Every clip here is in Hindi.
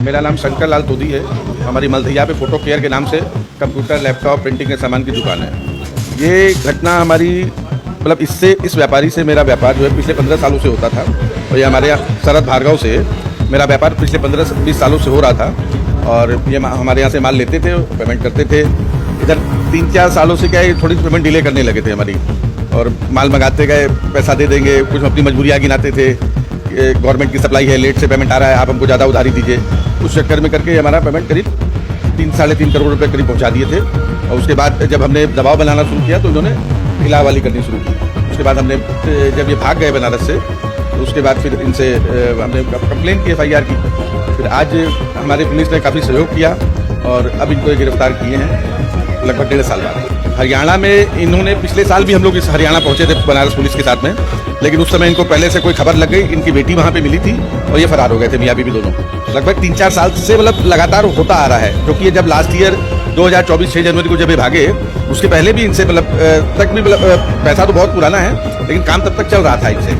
मेरा नाम शंकर लाल तोदी है। हमारी मलधैया पे फोटो केयर के नाम से कंप्यूटर, लैपटॉप, प्रिंटिंग के सामान की दुकान है। ये घटना हमारी मतलब इस व्यापारी से मेरा व्यापार जो है पिछले 15 सालों से होता था। और ये हमारे यहाँ शरद भार्गव से मेरा व्यापार पिछले 15-20 सालों से हो रहा था। और ये हमारे यहाँ से माल लेते थे, पेमेंट करते थे। इधर 3-4 सालों से क्या है, थोड़ी पेमेंट डिले करने लगे थे हमारी। और माल मंगाते गए, पैसा दे देंगे, कुछ अपनी मजबूरियाँ गिनाते थे। गवर्नमेंट की सप्लाई है, लेट से पेमेंट आ रहा है, आप हमको ज़्यादा उधारी दीजिए। उस चक्कर में करके हमारा पेमेंट करीब 3-3.5 करोड़ रुपए करीब पहुंचा दिए थे। और उसके बाद जब हमने दबाव बनाना शुरू किया तो उन्होंने खिलावाली करनी शुरू की। उसके बाद हमने जब ये भाग गए बनारस से तो उसके बाद फिर इनसे हमने कंप्लेंट की, FIR की। फिर आज हमारी पुलिस ने काफ़ी सहयोग किया और अब इनको गिरफ्तार किए हैं लगभग 1.5 साल बाद। हरियाणा में इन्होंने पिछले साल भी हम लोग इस हरियाणा पहुंचे थे बनारस पुलिस के साथ में, लेकिन उस समय इनको पहले से कोई खबर लग गई। इनकी बेटी वहाँ पे मिली थी और ये फरार हो गए थे, मियाँ बीवी दोनों। लगभग 3-4 साल से मतलब लगातार होता आ रहा है, क्योंकि ये जब लास्ट ईयर 2024 6 जनवरी को जब ये भागे, उसके पहले भी इनसे मतलब तक भी मतलब पैसा तो बहुत पुराना है, लेकिन काम तब तक चल रहा था इनसे।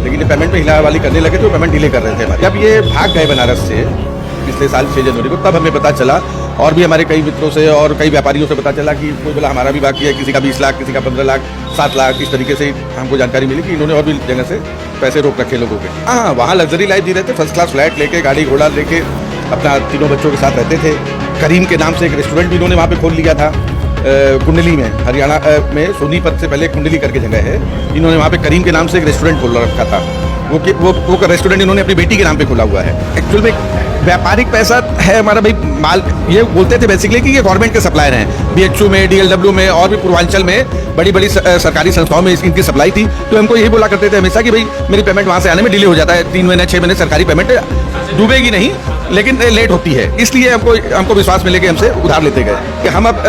लेकिन ये पेमेंट में हिलावाली करने लगे तो पेमेंट डिले कर रहे थे। जब ये भाग गए बनारस से पिछले साल 6 जनवरी को, तब हमें पता चला और भी हमारे कई मित्रों से और कई व्यापारियों से पता चला कि कोई बोला हमारा भी बाकी है, किसी का 20 लाख, किसी का 15 लाख, 7 लाख। इस तरीके से हमको जानकारी मिली कि इन्होंने और भी जगह से पैसे रोक रखे लोगों के। हाँ, वहाँ लग्जरी लाइफ जी रहे थे, फर्स्ट क्लास फ्लैट लेके, गाड़ी घोड़ा लेके अपना 3 बच्चों के साथ रहते थे। करीम के नाम से एक रेस्टोरेंट भी इन्होंने वहाँ पे खोल लिया था कुंडली में, हरियाणा में सोनीपत से पहले कुंडली करके जगह है। इन्होंने वहाँ पे करीम के नाम से एक रेस्टोरेंट खोल रखा था। वो रेस्टोरेंट इन्होंने अपनी बेटी के नाम पे खोला हुआ है। एक्चुअल में व्यापारिक पैसा है हमारा भाई। माल ये बोलते थे बेसिकली कि ये गवर्नमेंट के सप्लायर हैं। BHU में, DLW में और भी पूर्वांचल में बड़ी बड़ी सरकारी संस्थाओं में इनकी सप्लाई थी। तो हमको यही बोला करते थे हमेशा कि भाई मेरी पेमेंट वहाँ से आने में डिले हो जाता है, 3 महीने 6 महीने सरकारी पेमेंट डूबेगी नहीं, लेकिन लेट होती है। इसलिए हमको विश्वास मिले कि हमसे उधार लेते गए। कि हम अब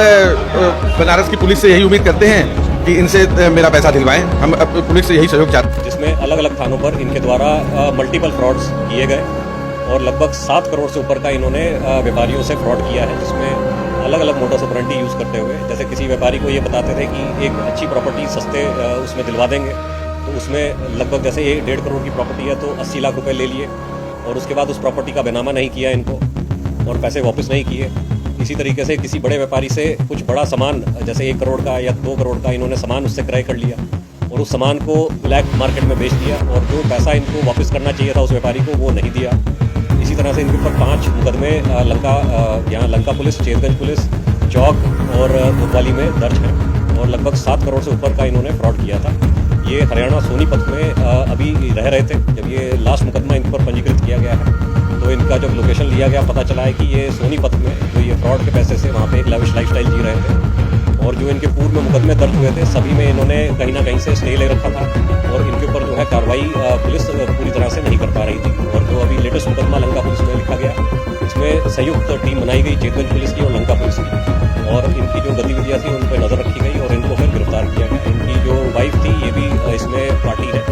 बनारस की पुलिस से यही उम्मीद करते हैं कि इनसे मेरा पैसा दिलवाएं। हम अब पुलिस से यही सहयोग चाहते हैं। जिसमें अलग अलग थानों पर इनके द्वारा मल्टीपल फ्रॉड्स किए गए और लगभग 7 करोड़ से ऊपर का इन्होंने व्यापारियों से फ्रॉड किया है, जिसमें अलग अलग मोडस ऑपरेंडी यूज़ करते हुए, जैसे किसी व्यापारी को ये बताते थे कि एक अच्छी प्रॉपर्टी सस्ते उसमें दिलवा देंगे, तो उसमें लगभग जैसे ये 1.5 करोड़ की प्रॉपर्टी है तो 80 लाख रुपए ले लिए और उसके बाद उस प्रॉपर्टी का बैनामा नहीं किया इनको और पैसे वापस नहीं किए। इसी तरीके से किसी बड़े व्यापारी से कुछ बड़ा सामान जैसे 1 करोड़ का या 2 करोड़ का इन्होंने सामान उससे क्रय कर लिया और उस सामान को ब्लैक मार्केट में बेच दिया और जो पैसा इनको वापस करना चाहिए था उस व्यापारी को वो नहीं दिया। इसी तरह से इनके ऊपर 5 मुकदमे यहाँ लंका पुलिस, चेतगंज पुलिस, चौक और कोतवाली में दर्ज हैं और लगभग 7 करोड़ से ऊपर का इन्होंने फ्रॉड किया था। ये हरियाणा सोनीपत में अभी रह रहे थे जब ये लास्ट मुकदमा इन पर पंजीकृत किया गया है। तो इनका जब लोकेशन लिया गया पता चला है कि ये सोनीपत में जो ये फ्रॉड के पैसे से वहाँ पे एक लाविश लाइफस्टाइल जी रहे थे और जो इनके पूर्व में मुकदमे दर्ज हुए थे सभी में इन्होंने कहीं ना कहीं से स्टे ले रखा था और इनके ऊपर जो है कार्रवाई पुलिस पूरी तरह से नहीं कर पा रही थी। और जो अभी लेटेस्ट मुकदमा लंका पुलिस में लिखा गया, इसमें संयुक्त टीम बनाई गई चेतगंज पुलिस की और लंका पुलिस की और इनकी जो गतिविधियाँ थी उन पर नज़र रखी गई और इनको फिर गिरफ्तार किया गया। इनकी जो वाइफ थी ये भी इसमें पार्टी है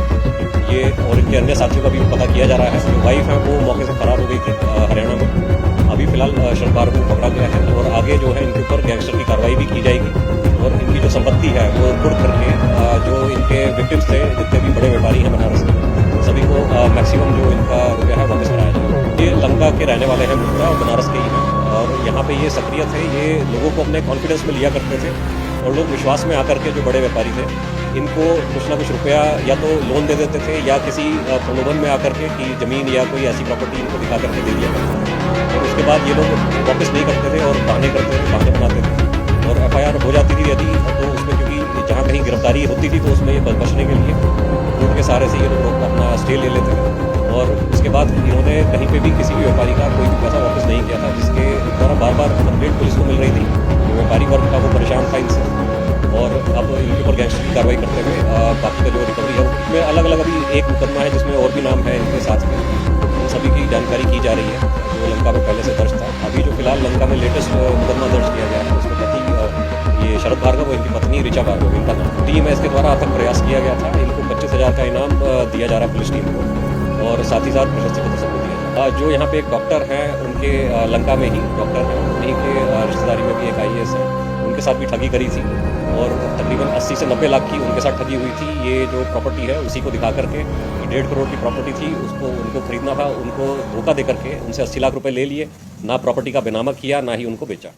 ये और इनके अन्य साथियों का भी पता किया जा रहा है। जो वाइफ है वो मौके से फरार हो गई थी हरियाणा में। अभी फिलहाल शरद भार्गव को पकड़ा गया है और आगे जो है इनके ऊपर गैंगस्टर की कार्रवाई भी की जाएगी और इनकी जो संपत्ति है वो कुर्क करके जो इनके विक्टिम्स थे, जितने भी बड़े व्यापारी हैं बनारस के, सभी को मैक्सिमम जो इनका रुपया है वापस कराया जाएगा। ये लंका के रहने वाले हैं मुद्दा और बनारस के ही हैं और यहाँ पे ये सक्रिय थे। ये लोगों को अपने कॉन्फिडेंस में लिया करते थे और लोग विश्वास में आकर के जो बड़े व्यापारी थे इनको कुछ ना कुछ रुपया या तो लोन दे देते थे या किसी प्रलोभन में आकर के कि ज़मीन या कोई ऐसी प्रॉपर्टी इनको दिखा करके दे दिया करते थे और उसके बाद ये लोग वापस नहीं करते थे और बहाने करते थे, बहाने बनाते थे और FIR हो जाती थी यदि तो उसमें, क्योंकि जहाँ कहीं गिरफ्तारी होती थी तो उसमें ये बचने के लिए कोर्ट के सहारे से ये लोग अपना स्टे ले लेते थे और उसके बाद इन्होंने कहीं पे भी किसी भी व्यापारी का कोई भी पैसा वापस नहीं किया था, जिसके द्वारा बार बार कंप्लेंट पुलिस को मिल रही थी। जो व्यापारी वर्ग था वो परेशान था इनसे और अब इनके ऊपर गैंगस्टर की कार्रवाई करते हुए बाकी का जो रिकवरी है उसमें अलग अलग अभी एक मुकदमा है जिसमें और भी नाम है इनके साथ में, उन सभी की जानकारी की जा रही है जो लंका में पहले से दर्ज था। अभी जो फिलहाल लंका में लेटेस्ट मुकदमा दर्ज किया गया है उसमें पति ये शरद भार्गव और इनकी पत्नी ऋचा भार्गव इनका नाम टीम है। इसके द्वारा अथक प्रयास किया गया था। इनको 25,000 का इनाम दिया जा रहा है पुलिस टीम को और साथ ही साथ प्रशस्ति पत्र सबको दिया जा रहा है। जो यहाँ पे एक डॉक्टर हैं उनके लंका में ही डॉक्टर हैं, उन्हीं के रिश्तेदारी में भी एक आईएएस हैं, उनके साथ भी ठगी करी थी और तकरीबन 80 से 90 लाख की उनके साथ ठगी हुई थी। ये जो प्रॉपर्टी है उसी को दिखा करके 1.5 करोड़ की प्रॉपर्टी थी, उसको उनको खरीदना था, उनको धोखा दे करके उनसे 80 लाख रुपए ले लिए, ना प्रॉपर्टी का बेनामा किया ना ही उनको बेचा।